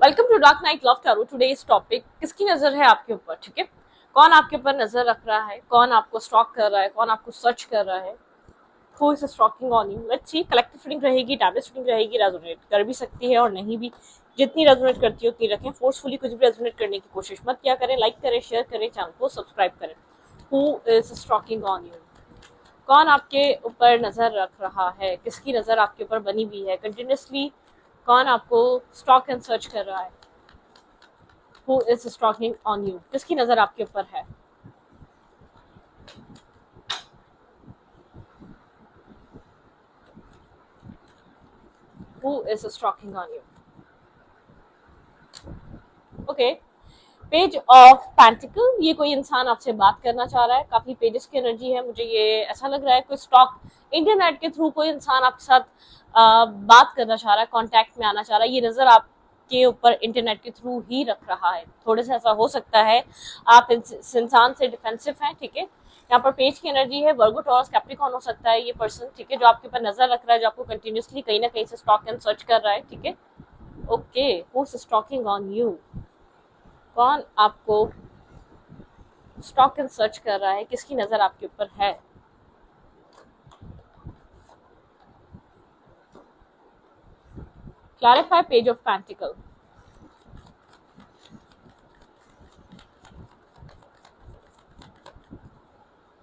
Welcome to dark night love tarot. Today's topic, किसकी नजर है आपके ऊपर? ठीक है, कौन आपके ऊपर नजर रख रहा है, कौन आपको स्टॉक कर रहा है, कौन आपको सर्च कर रहा है। Who is stalking on you? Let's see. Collective reading रहेगी, टैबलेट रीडिंग रहेगी, रेजोनेट कर भी सकती है और नहीं भी। जितनी रेजोनेट करती है उतनी रखें। फोर्सफुली कुछ भी रेजोनेट करने की कोशिश मत किया करें। लाइक करें, शेयर करें, चैनल को सब्सक्राइब करें। Who is stalking on you? कौन आपके ऊपर नजर रख रहा है, किसकी नजर आपके ऊपर बनी हुई है कंटिन्यूसली? कौन आपको स्टॉक एंड सर्च कर रहा है? Who is stalking on you? किसकी नजर आपके ऊपर है? Who is stalking on you? Okay. Page of pentacle, ये कोई इंसान आपसे बात करना चाह रहा है। काफी पेजेस की एनर्जी है, मुझे ये ऐसा लग रहा है कोई स्टॉक इंटरनेट के थ्रू कोई इंसान आपके साथ बात करना चाह रहा है, कांटेक्ट में आना चाह रहा है। ये नजर आपके ऊपर इंटरनेट के थ्रू ही रख रहा है। थोड़े से ऐसा हो सकता है आप इस इंसान से डिफेंसिव हैं। ठीक है, यहाँ पर पेज की एनर्जी है, वर्गो टॉरस कैप्रिकॉर्न हो सकता है ये पर्सन। ठीक है, जो आपके ऊपर नजर रख रहा है, जो आपको कंटिन्यूसली कहीं ना कहीं से स्टॉक एंड सर्च कर रहा है। ठीक है, okay. Who is stalking on you? कौन आपको स्टॉक एंड सर्च कर रहा है, किसकी नजर आपके ऊपर है? Clarify page of pentacle.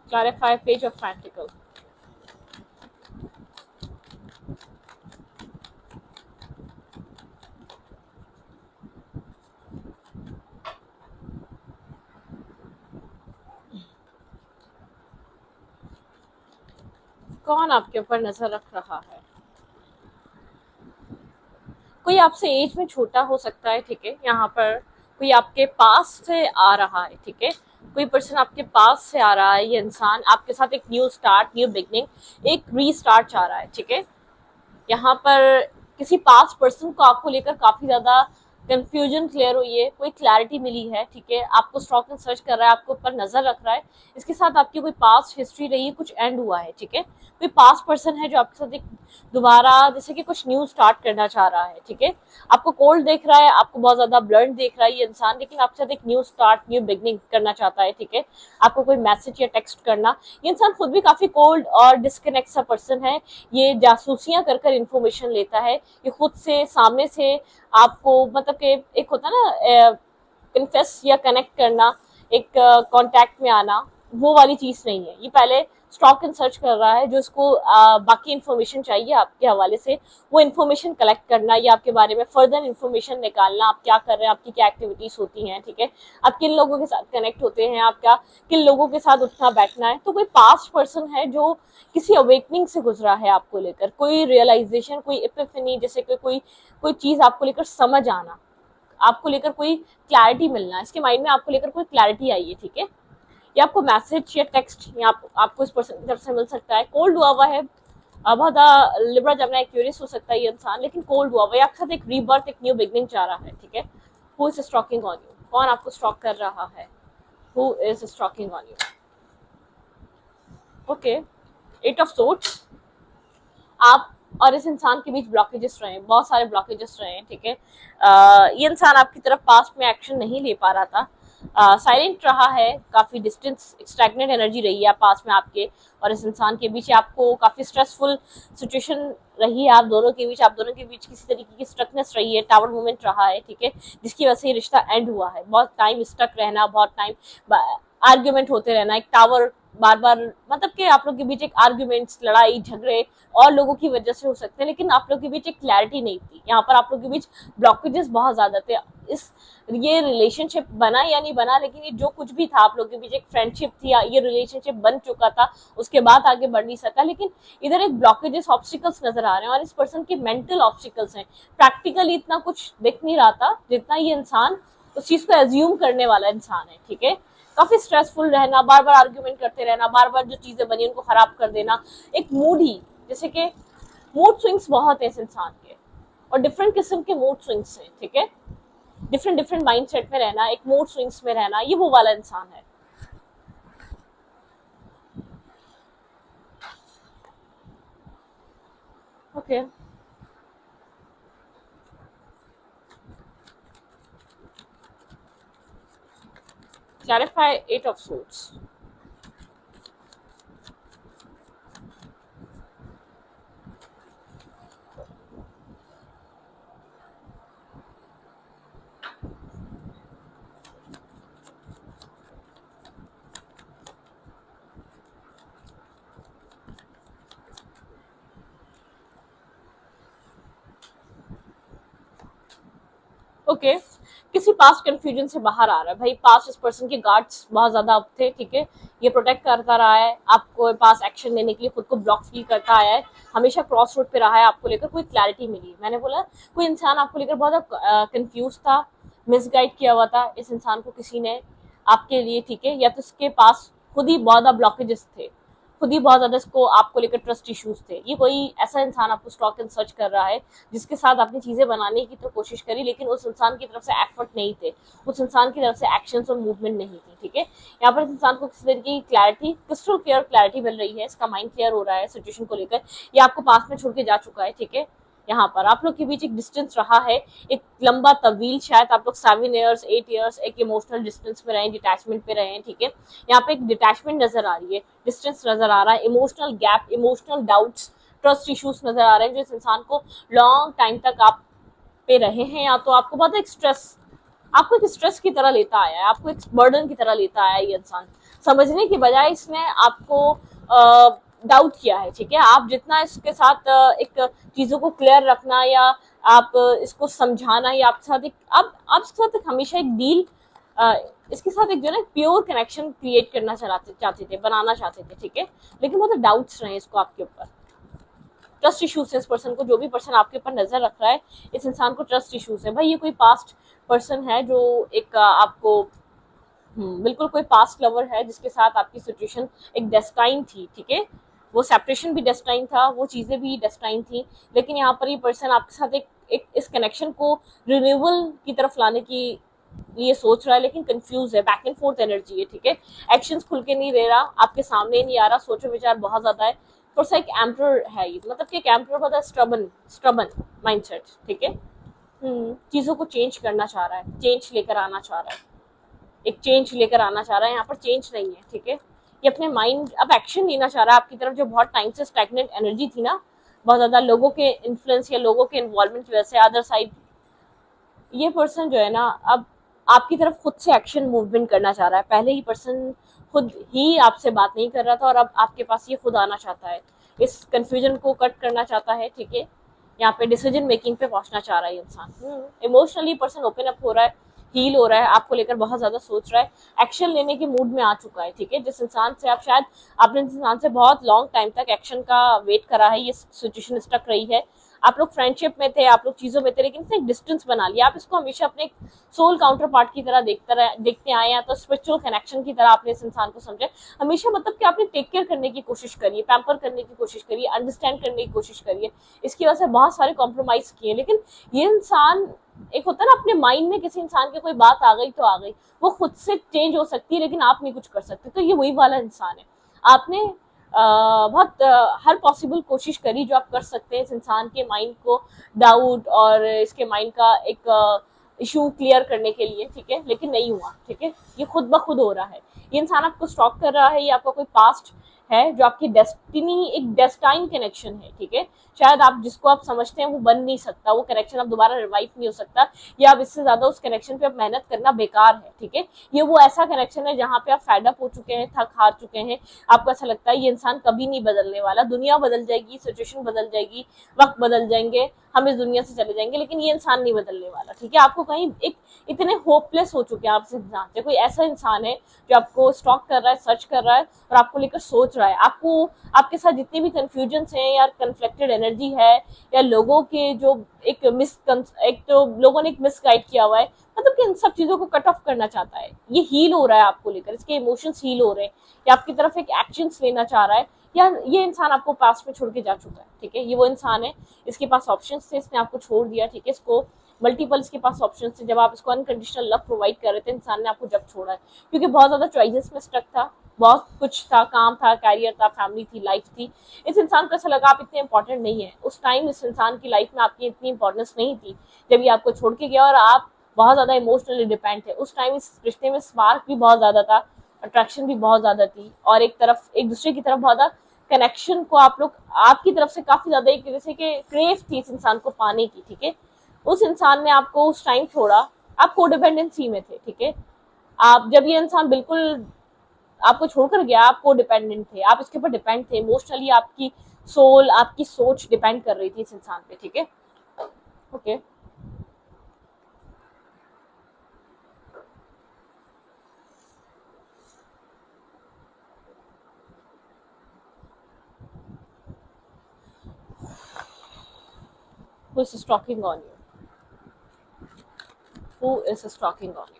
Clarify page of pentacle. कौन आपके ऊपर नजर रख रहा है? कोई आपसे एज में छोटा हो सकता है। ठीक है, यहाँ पर कोई आपके पास से आ रहा है। ठीक है, कोई पर्सन आपके पास से आ रहा है। ये इंसान आपके साथ एक न्यू स्टार्ट, न्यू बिगनिंग, एक रीस्टार्ट चाह रहा है। ठीक है, यहाँ पर किसी पास पर्सन को आपको लेकर काफी ज्यादा कंफ्यूजन क्लियर हुई है, कोई क्लैरिटी मिली है। ठीक है, आपको स्टॉक एंड सर्च कर रहा है, आपके ऊपर नजर रख रहा है। इसके साथ आपकी कोई पास्ट हिस्ट्री रही है, कुछ एंड हुआ है। ठीक है, कोई पास्ट पर्सन है जो आपके साथ एक दोबारा जैसे कि कुछ न्यू स्टार्ट करना चाह रहा है। ठीक है, आपको कोल्ड देख रहा है, आपको बहुत ज्यादा ब्लड देख रहा है ये इंसान, लेकिन आपके साथ एक न्यू स्टार्ट, न्यू बिगनिंग करना चाहता है। ठीक है, आपको कोई मैसेज या टेक्स्ट करना। ये इंसान खुद भी काफी कोल्ड और डिस्कनेक्ट सा पर्सन है। ये जासूसियां कर कर इन्फॉर्मेशन लेता है। ये खुद से सामने से आपको मतलब कि एक होता है ना कन्फेस या कनेक्ट करना, एक कांटेक्ट में आना, वो वाली चीज नहीं है। ये पहले स्टॉक एंड सर्च कर रहा है, जो इसको बाकी इन्फॉर्मेशन चाहिए आपके हवाले से, वो इन्फॉर्मेशन कलेक्ट करना या आपके बारे में फर्दर इन्फॉर्मेशन निकालना। आप क्या कर रहे हैं, आपकी क्या एक्टिविटीज होती हैं। ठीक है, आप किन लोगों के साथ कनेक्ट होते हैं, आप क्या किन लोगों के साथ उठना बैठना है। तो कोई पास्ट पर्सन है जो किसी अवेकनिंग से गुजरा है आपको लेकर, कोई रियलाइजेशन, कोई एपिफनी, जैसे कि कोई कोई चीज आपको लेकर समझ आना, आपको लेकर कोई क्लैरिटी मिलना, इसके माइंड में आपको लेकर कोई क्लैरिटी आई है। ठीक है, या आपको मैसेज या टेक्स्ट या आपको इस पर्सन की तरफ से मिल सकता है। कोल्ड हुआ हुआ है, बहुत लिब्रा जमना एक्यूरियस हो सकता है ये इंसान, लेकिन कोल्ड हुआ हुआ है, आपके साथ एक रीबर्थ, एक न्यू बिगनिंग चाह रहा है। ठीक है, who is stalking on you? कौन आपको स्टॉक कर रहा है? Who is stalking on you? Okay, eight of swords. आप और इस इंसान के बीच ब्लॉकेजेस रहे, बहुत सारे ब्लॉकेजेस रहे हैं। ठीक है, ये इंसान आपकी तरफ पास्ट में एक्शन नहीं ले पा रहा था, साइलेंट रहा है, काफी डिस्टेंस, स्टैग्नेंट एनर्जी रही है पास में आपके और इस इंसान के बीच। आपको काफी स्ट्रेसफुल सिचुएशन रही है आप दोनों के बीच, आप दोनों के बीच किसी तरीके की स्ट्रकनेस रही है, टावर मूवमेंट रहा है। ठीक है, जिसकी वजह से ये रिश्ता एंड हुआ है। बहुत टाइम स्टक रहना, बहुत टाइम आर्ग्यूमेंट होते रहना, एक टावर बार बार, मतलब कि आप लोग के बीच एक आर्ग्यूमेंट्स, लड़ाई झगड़े और लोगों की वजह से हो सकते हैं, लेकिन आप लोग के बीच एक क्लैरिटी नहीं थी। यहाँ पर आप लोग के बीच ब्लॉकेजेस बहुत ज्यादा थे। इस ये रिलेशनशिप बना या नहीं बना, लेकिन ये जो कुछ भी था आप लोग के बीच, एक फ्रेंडशिप थी, ये रिलेशनशिप बन चुका था, उसके बाद आगे बढ़ नहीं सका। लेकिन इधर एक ब्लॉकेजेस, ऑब्स्टिकल्स नजर आ रहे हैं और इस पर्सन के मेंटल ऑब्स्टिकल्स हैं। प्रैक्टिकली इतना कुछ दिख नहीं रहा था जितना ये इंसान उस चीज को एज्यूम करने वाला इंसान है। ठीक है, काफी स्ट्रेसफुल रहना, बार बार आर्ग्यूमेंट करते रहना, बार बार जो चीजें बनी उनको खराब कर देना, एक मूड ही, जैसे कि मूड स्विंग्स बहुत है इस इंसान के और डिफरेंट किस्म के मूड स्विंग्स हैं। ठीक है, डिफरेंट डिफरेंट माइंडसेट में रहना, एक मूड स्विंग्स में रहना, ये वो वाला इंसान है। Okay, clarify Eight of Swords. Okay किसी पास्ट कंफ्यूजन से बाहर आ रहा है भाई। पास्ट इस पर्सन के गार्ड्स बहुत ज्यादा अप थे, ठीक है, ये प्रोटेक्ट करता रहा है आपको, पास एक्शन लेने के लिए खुद को ब्लॉक फील करता आया है, हमेशा क्रॉस रोड पे रहा है, आपको लेकर कोई क्लैरिटी मिली। मैंने बोला कोई इंसान आपको लेकर बहुत कंफ्यूज था, मिसगाइड किया हुआ था, इस इंसान को किसी ने आपके लिए, ठीक है, या तो इसके पास खुद ही बहुत ज्यादा ब्लॉकेजेस थे, खुद ही बहुत ज्यादा इसको आपको लेकर ट्रस्ट इश्यूज थे। ये कोई ऐसा इंसान आपको स्टॉक एंड सर्च कर रहा है जिसके साथ आपने चीजें बनाने की तो कोशिश करी, लेकिन उस इंसान की तरफ से एफर्ट नहीं थे, उस इंसान की तरफ से एक्शंस और मूवमेंट नहीं थी, ठीक है। यहाँ पर इस इंसान को किसी तरीके की क्लैरिटी, क्रिस्टल क्लियर क्लैरिटी मिल रही है, इसका माइंड क्लियर हो रहा है सिचुएशन को लेकर, ये आपको पास में छोड़ के जा चुका है, ठीक है। यहाँ पर आप लोग के बीच एक डिस्टेंस रहा है, एक लंबा तवील, शायद आप लोग 7 ईयर्स 8 ईयर्स एक इमोशनल डिस्टेंस पे रहे, डिटैचमेंट पे रहे, ठीक है। यहाँ पे एक डिटैचमेंट नजर आ रही है, डिस्टेंस नजर आ रहा है, emotional gap, emotional doubts, trust issues नजर आ रहे हैं जो इस इंसान को लॉन्ग टाइम तक आप पे रहे हैं, या तो आपको बहुत एक स्ट्रेस, आपको एक स्ट्रेस की तरह लेता आया है, आपको एक बर्डन की तरह लेता आया है ये इंसान। समझने की बजाय इसने आपको डाउट किया है, ठीक है। आप जितना इसके साथ एक चीजों को क्लियर रखना या आप इसको समझाना या आपके साथ एक आप इसके साथ एक हमेशा एक डील, इसके साथ एक जो है प्योर कनेक्शन क्रिएट करना चाहते थे, बनाना चाहते थे, ठीक है, लेकिन बहुत डाउट्स रहे इसको आपके ऊपर, ट्रस्ट इश्यूज है इस पर्सन को। जो भी पर्सन आपके ऊपर नजर रख रहा है इस इंसान को ट्रस्ट इश्यूज है भाई। ये कोई पास्ट पर्सन है जो एक आपको बिल्कुल कोई पास्ट लवर है जिसके साथ आपकी सिचुएशन एक डेस्टाइन थी, ठीक है, वो सेपरेशन भी डेस्टाइन था, वो चीजें भी डेस्टाइन थी, लेकिन यहाँ पर ये पर्सन आपके साथ एक इस कनेक्शन को रिन्यूअल की तरफ लाने की ये सोच रहा है, लेकिन कंफ्यूज है, बैक एंड फोर्थ एनर्जी है, ठीक है। एक्शंस खुल के नहीं दे रहा, आपके सामने नहीं आ रहा, सोचो विचार बहुत ज्यादा है, थोड़ा सा एक एम्परर है ये, मतलब कि एक एम्परर बहुत स्टबन माइंडसेट, ठीक है। चीजों को चेंज करना चाह रहा है, चेंज लेकर आना चाह रहा है, एक चेंज लेकर आना चाह रहा है, यहाँ पर चेंज नहीं है, ठीक है। ये अपने माइंड अब एक्शन लेना चाह रहा है आपकी तरफ, जो बहुत टाइम से स्टैग्नेंट एनर्जी थी ना, बहुत ज्यादा लोगों के इन्फ्लुएंस या लोगों के इन्वॉल्वमेंट की वजह से, अदर साइड ये पर्सन जो है ना अब आपकी तरफ खुद से एक्शन मूवमेंट करना चाह रहा है। पहले ही पर्सन खुद ही आपसे बात नहीं कर रहा था और अब आपके पास ये खुद आना चाहता है, इस कंफ्यूजन को कट करना चाहता है, ठीक है। यहाँ पे डिसीजन मेकिंग पे पहुंचना चाह रहा है इंसान, इमोशनली पर्सन ओपन अप हो रहा है, हील हो रहा है, आपको लेकर बहुत ज्यादा सोच रहा है, एक्शन लेने के मूड में आ चुका है, ठीक है। जिस इंसान से आप शायद आपने इस इंसान से बहुत लॉन्ग टाइम तक एक्शन का वेट करा है, ये सिचुएशन स्टक रही है, आप लोग फ्रेंडशिप में थे, आप लोग चीजों में थे, लेकिन इसने एक डिस्टेंस बना लिया, आप इसको हमेशा अपने सोल काउंटर पार्ट की तरह देखते आए, या तो स्पिरिचुअल कनेक्शन की तरह आपने इस इंसान को समझा हमेशा, मतलब कि आपने टेक केयर करने की कोशिश करी, पैम्पर करने की कोशिश करी, अंडरस्टैंड करने की कोशिश करी, इसकी वजह से बहुत सारे कॉम्प्रोमाइज किए, लेकिन ये इंसान, एक होता है ना अपने माइंड में किसी इंसान की कोई बात आ गई तो आ गई, वो खुद से चेंज हो सकती है लेकिन आप नहीं कुछ कर सकते, तो ये वही वाला इंसान है। आपने बहुत हर पॉसिबल कोशिश करी जो आप कर सकते हैं इस इंसान के माइंड को डाउट और इसके माइंड का एक इशू क्लियर करने के लिए, ठीक है, लेकिन नहीं हुआ, ठीक है। ये खुद ब खुद हो रहा है, ये इंसान आपको स्टॉक कर रहा है, ये आपका कोई पास्ट है जो आपकी डेस्टिनी, एक डेस्टाइन कनेक्शन है, ठीक है। शायद आप जिसको आप समझते हैं वो बन नहीं सकता, वो कनेक्शन अब दोबारा रिवाइव नहीं हो सकता, या अब इससे ज्यादा उस कनेक्शन पे अब मेहनत करना बेकार है, ठीक है। ये वो ऐसा कनेक्शन है जहाँ पे आप फेड अप हो चुके हैं, थक हार चुके हैं, आपको ऐसा लगता है ये इंसान कभी नहीं बदलने वाला, दुनिया बदल जाएगी, सिचुएशन बदल जाएगी, वक्त बदल जाएंगे, हम इस दुनिया से चले जाएंगे, लेकिन ये इंसान नहीं बदलने वाला, ठीक है। आपको कहीं एक इतने होपलेस हो चुके हैं आप इस इंसान से, कोई ऐसा इंसान है जो आपको स्टॉक कर रहा है, सर्च कर रहा है और आपको लेकर सोच रहा है, आपको आपके साथ जितने भी कंफ्यूजन हैं या कन्फ्लिक्टेड एनर्जी है, या लोगों के जो एक तो लोगों ने एक मिसगाइड किया हुआ है, मतलब कि इन सब चीजों को कट ऑफ करना चाहता है, ये हील हो रहा है आपको लेकर, इसके इमोशंस हील हो रहे हैं, या आपकी तरफ एक एक्शंस लेना चाह रहा है, या ये इंसान आपको पास्ट में छोड़ के जा चुका है, ठीक है। ये वो इंसान है, इसके पास ऑप्शंस थे, इसने आपको छोड़ दिया, ठीक है, इसको मल्टीपल इसके पास ऑप्शंस थे, जब आप इसको अनकंडीशनल लव प्रोवाइड कर रहे थे, इंसान ने आपको जब छोड़ा है क्योंकि बहुत ज्यादा चॉइसेस में स्टक था, बहुत कुछ था, काम था, कैरियर था, फैमिली थी, लाइफ थी, इस इंसान को ऐसा लगा आप इतने इंपॉर्टेंट नहीं है, उस टाइम इस इंसान की लाइफ में आपकी इतनी इंपॉर्टेंस नहीं थी जब ये आपको छोड़ के गया, और आप बहुत ज्यादा इमोशनली डिपेंड थे। उस टाइम इस रिश्ते में स्पार्क भी बहुत ज्यादा था, अट्रैक्शन भी बहुत ज्यादा थी, और एक तरफ एक दूसरे की तरफ बहुत ज्यादा कनेक्शन को आप लोग, आपकी तरफ से काफी ज्यादा एक जैसे कि क्रेव थी इस इंसान को पाने की, ठीक है। उस इंसान ने आपको उस टाइम छोड़ा, आप कोडिपेंडेंसी में थे, ठीक है। आप जब ये इंसान बिल्कुल आपको छोड़कर गया, आप को डिपेंडेंट थे, आप इसके ऊपर डिपेंड थे इमोशनली, आपकी सोल, आपकी सोच डिपेंड कर रही थी इस इंसान पे, ठीक है। Okay, who is talking on you, who is talking on you?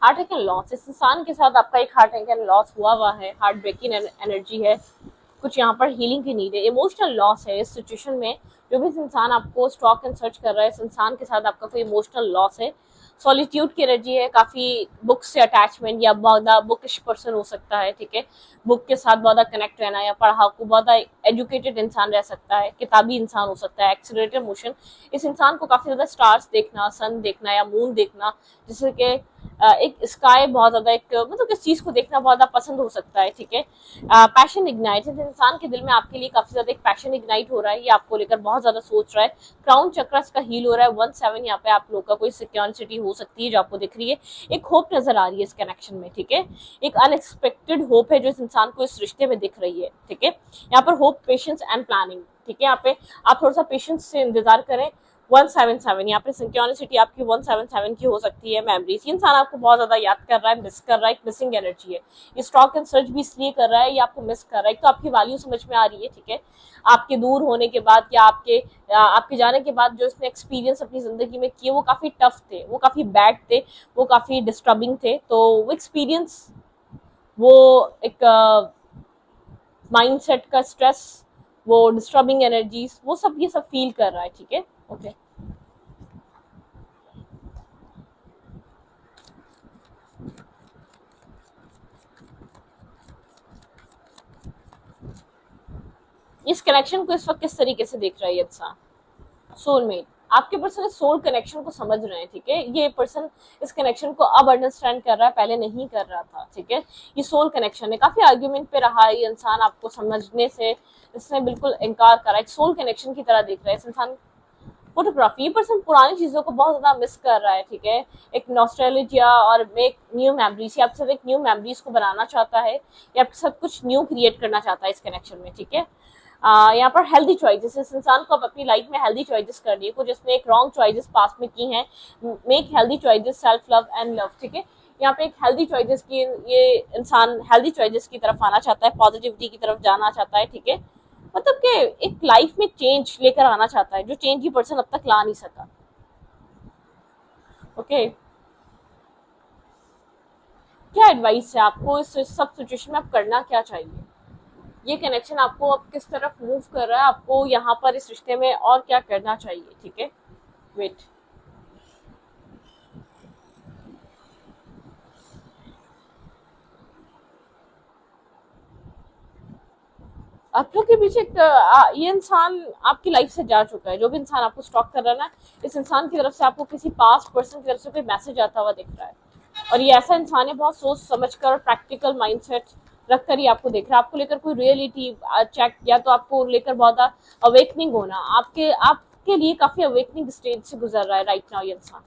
Heart attack and loss, इस इंसान के साथ आपका एक हार्ट अटैक एंड लॉस हुआ है, हार्ट ब्रेकिंग एनर्जी है, कुछ यहाँ पर हीलिंग की नीड है, इमोशनल लॉस है इस सिचुएशन में। जो भी इंसान आपको स्टॉक एंड सर्च कर रहा है, इस इंसान के साथ आपका कोई इमोशनल लॉस है, सॉलिट्यूड की एनर्जी है, काफी बुक से अटैचमेंट, या बहुत बुकिश पर्सन हो सकता है, ठीक है। बुक के साथ बहुत कनेक्ट रहना, या पढ़ाकू बहुत एजुकेटेड इंसान रह सकता है, किताबी इंसान हो सकता है, एक्सीलरेटेड मोशन, इस इंसान को काफी ज्यादा स्टार्स देखना, सन देखना या मून देखना, जिससे कि एक स्काई बहुत ज्यादा एक मतलब किस चीज को देखना बहुत ज्यादा पसंद हो सकता है, ठीक है। पैशन इग्नाइट, इंसान के दिल में आपके लिए काफी ज्यादा एक पैशन इग्नाइट हो रहा है, ये आपको लेकर बहुत ज्यादा सोच रहा है। क्राउन चक्र इसका हील हो रहा है, 1-7 यहाँ पे आप लोग का कोई सिक्योरिटी हो सकती है जो आपको दिख रही है, एक होप नजर आ रही है इस कनेक्शन में, ठीक है। एक अनएक्सपेक्टेड होप है जो इस इंसान को इस रिश्ते में दिख रही है, ठीक है। यहाँ पर होप, पेशेंस एंड प्लानिंग, ठीक है। यहाँ पे आप थोड़ा सा पेशेंस से इंतजार करें। 177 यहाँ पे सिंक्रोनिसिटी आपकी 177 की हो सकती है। मेमोरीज, ये इंसान आपको बहुत ज्यादा याद कर रहा है, मिस कर रहा है, एक मिसिंग एनर्जी है। ये स्टॉक एंड सर्च भी इसलिए कर रहा है, ये आपको मिस कर रहा है। एक तो आपकी वैल्यू समझ में आ रही है, ठीक है, आपके दूर होने के बाद या आपके जाने के बाद जो इसने एक्सपीरियंस अपनी जिंदगी में किए वो काफी टफ थे, वो काफी बैड थे, वो काफी डिस्टर्बिंग थे। तो वो एक्सपीरियंस, वो एक माइंडसेट का स्ट्रेस, वो डिस्टर्बिंग एनर्जीज, वो सब ये सब फील कर रहा है, ठीक है। ओके, इस कनेक्शन को इस वक्त किस तरीके से देख रहा है ये इंसान? सोलमेट, आपके पर्सन इस सोल कनेक्शन को समझ रहे हैं, ठीक है। ये पर्सन इस कनेक्शन को अब अंडरस्टैंड कर रहा है, पहले नहीं कर रहा था, ठीक है। ये सोल कनेक्शन है, काफी आर्ग्यूमेंट पे रहा है ये इंसान आपको समझने से, इसने बिल्कुल इनकार करा, एक सोल कनेक्शन की तरह देख रहा है इस इंसान। फोटोग्राफी, ये पर्सन पुरानी चीजों को बहुत ज्यादा मिस कर रहा है, ठीक है। एक नॉस्टैल्जिया और मेक न्यू मेमोरीज, आपके साथ एक न्यू मेमोरीज को बनाना चाहता है, या आपके साथ कुछ न्यू क्रिएट करना चाहता है इस कनेक्शन में, ठीक है। यहाँ पर हेल्दी चॉइसेस, इस इंसान को अब अपनी लाइफ में हेल्दी चॉइसेस करनी है, कुछ इसने एक रॉन्ग चॉइसेस पास में की हैं, make healthy choices, self love and love, ठीक है। यहाँ पे एक हेल्दी चॉइसेस की, ये इंसान हेल्दी चॉइसेस की तरफ आना चाहता है, पॉजिटिविटी की तरफ जाना चाहता है, ठीक है। मतलब कि एक लाइफ में चेंज लेकर आना चाहता है, जो चेंज ये पर्सन अब तक ला नहीं सका। ओके, क्या एडवाइस है आपको इस सब सिचुएशन में, आप करना क्या चाहिए? ये कनेक्शन आपको अब किस तरफ मूव कर रहा है, आपको यहाँ पर इस रिश्ते में और क्या करना चाहिए, ठीक है। वेट, आप लोग के पीछे ये इंसान आपकी लाइफ से जा चुका है, जो भी इंसान आपको स्टॉक कर रहा है ना, इस इंसान की तरफ से आपको किसी पास्ट पर्सन की तरफ से कोई मैसेज आता हुआ दिख रहा है, और ये ऐसा इंसान है बहुत सोच समझ कर, प्रैक्टिकल माइंडसेट रख कर ही आपको देख रहा है, आपको लेकर कोई रियलिटी चेक, या तो आपको लेकर बहुत अवेकनिंग होना, आपके लिए काफी अवेकनिंग स्टेज से गुजर रहा है राइट नाउ ये इंसान।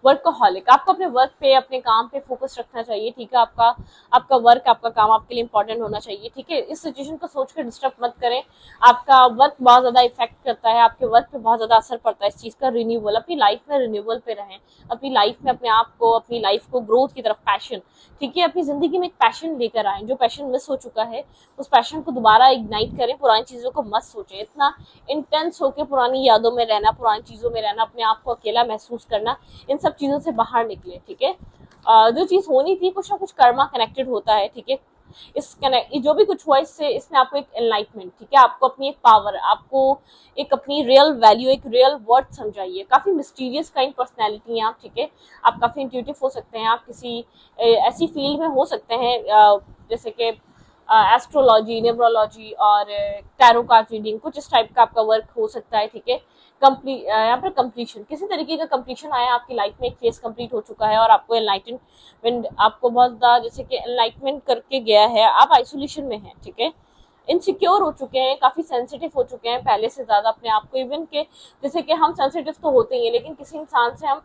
वर्कहॉलिक, आपको अपने वर्क पे, अपने काम पे फोकस रखना चाहिए, ठीक है। आपका आपका वर्क, आपका काम आपके लिए इंपॉर्टेंट होना चाहिए, ठीक है। इस सिचुएशन को सोचकर डिस्टर्ब मत करें, आपका वर्क बहुत ज्यादा इफेक्ट करता है, आपके वर्क पे बहुत ज्यादा असर पड़ता है इस चीज का। रिन्यूअल, अपनी लाइफ में रिन्यूअल पे रहें, अपनी लाइफ में अपने आप को, अपनी लाइफ को ग्रोथ की तरफ, पैशन, ठीक है, अपनी जिंदगी में एक पैशन लेकर आए, जो पैशन मिस हो चुका है उस पैशन को दोबारा इग्नाइट करें, पुरानी चीजों को मत सोचें, इतना इंटेंस होकर पुरानी यादों में रहना, पुरानी चीजों में रहना, अपने आप को अकेला महसूस करना, इन सब सब चीजों से बाहर निकले, ठीक है। जो चीज होनी थी, कुछ ना कुछ कर्मा कनेक्टेड होता है, ठीक है। इस कनेक्ट जो भी कुछ हुआ इससे, इसने आपको एक एनलाइटमेंट, ठीक है, आपको अपनी एक पावर, आपको एक अपनी रियल वैल्यू, एक रियल वर्थ समझाइए। काफी मिस्टीरियस काइंड पर्सनैलिटी हैं आप, ठीक है। आप काफी इंट्यूटिव हो सकते हैं, आप किसी ऐसी फील्ड में हो सकते हैं जैसे कि एस्ट्रोलॉजी, न्यूमरोलॉजी और टैरो कार्ड रीडिंग, कुछ इस टाइप का आपका वर्क हो सकता है, ठीक है। यहाँ पर कंप्लीशन, किसी तरीके का कंप्लीशन आया आपकी लाइफ में, एक फेज कंप्लीट हो चुका है और आपको एनलाइटमेंट, आपको बहुत ज़्यादा जैसे कि एनलाइटमेंट करके गया है, आप आइसोलेशन में हैं, ठीक है। इनसिक्योर हो चुके हैं, काफी सेंसिटिव हो चुके हैं पहले से ज्यादा अपने आप को, इवन के जैसे कि हम सेंसिटिव तो होते ही हैं, लेकिन किसी इंसान से हम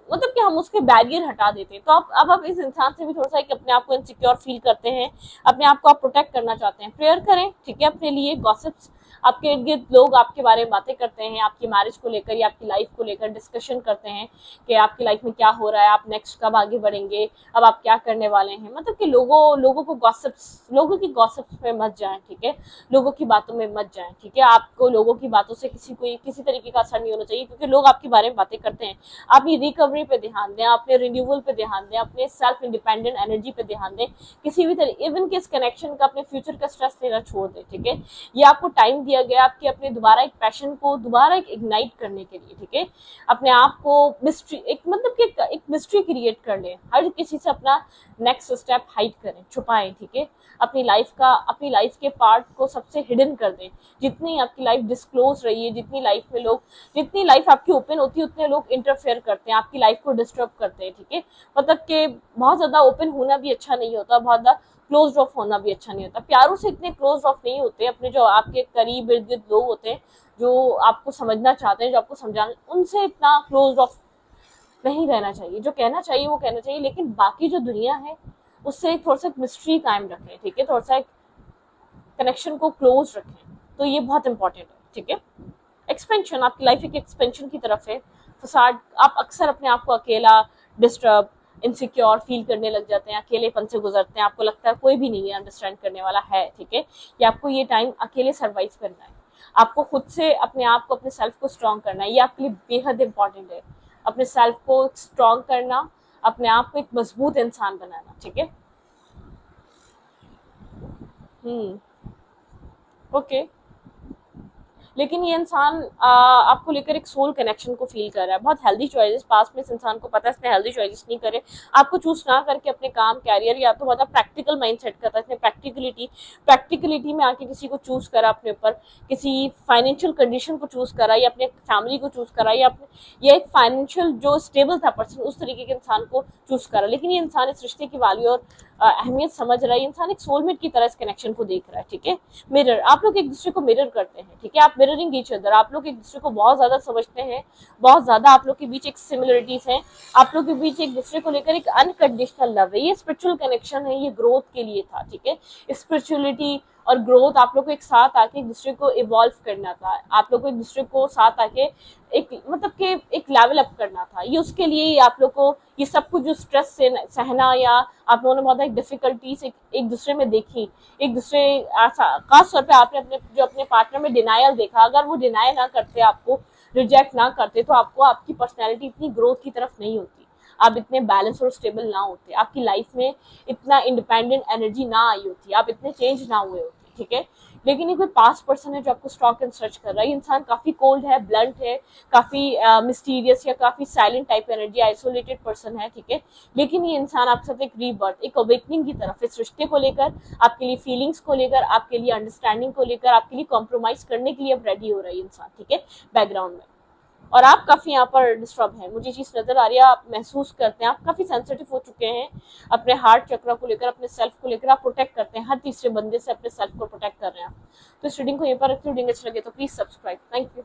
मतलब कि हम उसके बैरियर हटा देते हैं। तो अब इस इंसान से भी थोड़ा सा अपने आप को इनसिक्योर फील करते हैं, अपने आप को आप प्रोटेक्ट करना चाहते हैं, प्रेयर करें, ठीक है, अपने लिए। गॉसिप्स, आपके इर्द गिर्द लोग आपके बारे में बातें करते हैं, आपकी मैरिज को लेकर या आपकी लाइफ को लेकर डिस्कशन करते हैं कि आपकी लाइफ में क्या हो रहा है, आप नेक्स्ट कब आगे बढ़ेंगे, अब आप क्या करने वाले हैं। मतलब कि लोगों को गॉसिप्स, लोगों की गॉसिप्स में मत जाएं, ठीक है, लोगों की बातों में मत जाएं, ठीक है। आपको लोगों की बातों से किसी तरीके का असर नहीं होना चाहिए, क्योंकि लोग आपके बारे में बातें करते हैं। अपनी रिकवरी पे ध्यान दें, अपने रिन्यूअल पे ध्यान दें, अपने सेल्फ इंडिपेंडेंट एनर्जी पे ध्यान दें। किसी भी तरह इवन के इस कनेक्शन का, अपने फ्यूचर का स्ट्रेस लेना छोड़ दें, ठीक है। ये आपको टाइम दिया गया आपके अपने दोबारा एक पैशन को दोबारा एक इग्नाइट करने के लिए, ठीक है। अपने आप को मिस्ट्री, एक मतलब कि एक मिस्ट्री क्रिएट कर लें, हर किसी से अपना नेक्स्ट स्टेप हाइड करें, छुपाएं, ठीक है। अपनी लाइफ के पार्ट को सबसे हिडन कर दें। जितनी आपकी लाइफ डिस्क्लोज रही है, जितनी लाइफ आपकी ओपन होती है, उतने लोग इंटरफेयर करते हैं, आपकी लाइफ को डिस्टर्ब करते हैं, ठीक है। मतलब कि बहुत ज्यादा ओपन होना भी अच्छा नहीं होता, बहुत ज्यादा क्लोज ऑफ होना भी अच्छा नहीं होता। प्यारों से इतने क्लोज ऑफ नहीं होते, अपने जो आपके करीब इर्द गिर्द लोग होते हैं, जो आपको समझना चाहते हैं, जो आपको समझाना, उनसे इतना क्लोज ऑफ नहीं रहना चाहिए। जो कहना चाहिए वो कहना चाहिए, लेकिन बाकी जो दुनिया है उससे एक थोड़ा सा मिस्ट्री कायम रखें, ठीक है, थोड़ा सा कनेक्शन को क्लोज रखें। तो ये बहुत इंपॉर्टेंट है, ठीक है। एक्सपेंशन, आपकी लाइफ एक एक्सपेंशन की तरफ है। फसाड, आप अक्सर अपने आप को अकेला, डिस्टर्ब, इनसिक्योर फील करने लग जाते हैं, अकेलेपन से गुजरते हैं, आपको लगता है कोई भी नहीं है अंडरस्टैंड करने वाला है, ठीक है। या आपको ये टाइम अकेले सर्वाइव करना है, आपको खुद से अपने आप को, अपने सेल्फ को स्ट्रॉन्ग करना है। ये आपके लिए बेहद इंपॉर्टेंट है, अपने सेल्फ को स्ट्रॉन्ग करना, अपने आप को एक मजबूत इंसान बनाना, ठीक है। ओके। लेकिन ये इंसान आपको लेकर एक सोल कनेक्शन को फील कर रहा है, बहुत हेल्दी चॉइसेस पास में इस इंसान को पता है, इसने हेल्दी चॉइसेस नहीं करे, आपको चूज ना करके अपने काम, कैरियर, या तो बहुत प्रैक्टिकल माइंडसेट करता है, इसने प्रैक्टिकलिटी में आके किसी को चूज करा अपने ऊपर, किसी फाइनेंशियल कंडीशन को चूज करा, या अपने फैमिली को चूज करा, या एक फाइनेंशियल जो स्टेबल था पर्सन, उस तरीके के इंसान को चूज करा। लेकिन ये इंसान इस रिश्ते की वैल्यू और अहमियत समझ रहा है, इंसान एक सोलमेट की तरह इस कनेक्शन को देख रहा है, ठीक है। मिरर, आप लोग एक दूसरे को मिरर करते हैं, ठीक है, आप मिररिंग ईच अदर, आप लोग एक दूसरे को बहुत ज्यादा समझते हैं, बहुत ज्यादा आप लोग के बीच एक सिमिलरिटीज हैं, आप लोग के बीच एक दूसरे को लेकर एक अनकंडीशनल लव है। ये स्पिरिचुअल कनेक्शन है, ये ग्रोथ के लिए था, ठीक है। स्पिरिचुअलिटी और ग्रोथ, आप लोग को एक साथ आके एक दूसरे को इवॉल्व करना था, आप लोग को एक दूसरे को साथ आके एक मतलब कि एक लेवल अप करना था। ये उसके लिए आप लोग को ये सब कुछ जो स्ट्रेस से सहना, या आप लोगों ने बहुत डिफिकल्टीज एक दूसरे में देखी, एक दूसरे खास तौर पे आपने अपने पार्टनर में डिनायल देखा। अगर वो डिनाई ना करते, आपको रिजेक्ट ना करते, तो आपको आपकी पर्सनैलिटी इतनी ग्रोथ की तरफ नहीं होती, आप इतने बैलेंस और स्टेबल ना होते, आपकी लाइफ में इतना इंडिपेंडेंट एनर्जी ना आई होती, आप इतने चेंज ना हुए होते, ठीक है। लेकिन ये कोई पास्ट पर्सन है जो आपको स्टॉक एंड सर्च कर रहा है। ये इंसान काफी कोल्ड है, ब्लंट है, काफी मिस्टीरियस या काफी silent type energy, isolated person है, ठीक है। लेकिन ये इंसान आपके साथ एक रीबर्थ, एक अवेकनिंग की तरफ, इस रिश्ते को लेकर, आपके लिए फीलिंग्स को लेकर, आपके लिए अंडरस्टैंडिंग को लेकर, आपके लिए कॉम्प्रोमाइज करने के लिए अब रेडी हो रहा है इंसान, ठीक है, बैकग्राउंड में। और आप काफी यहाँ पर डिस्टर्ब है, मुझे चीज नजर आ रही है, आप महसूस करते हैं, आप काफी सेंसिटिव हो चुके हैं अपने हार्ट चक्र को लेकर, अपने सेल्फ को लेकर, आप प्रोटेक्ट करते हैं, हर तीसरे बंदे से अपने सेल्फ को प्रोटेक्ट कर रहे हैं आप। तो इस रीडिंग को यहीं पर रखते, रीडिंग अच्छी लगे तो प्लीज सब्सक्राइब। Thank you.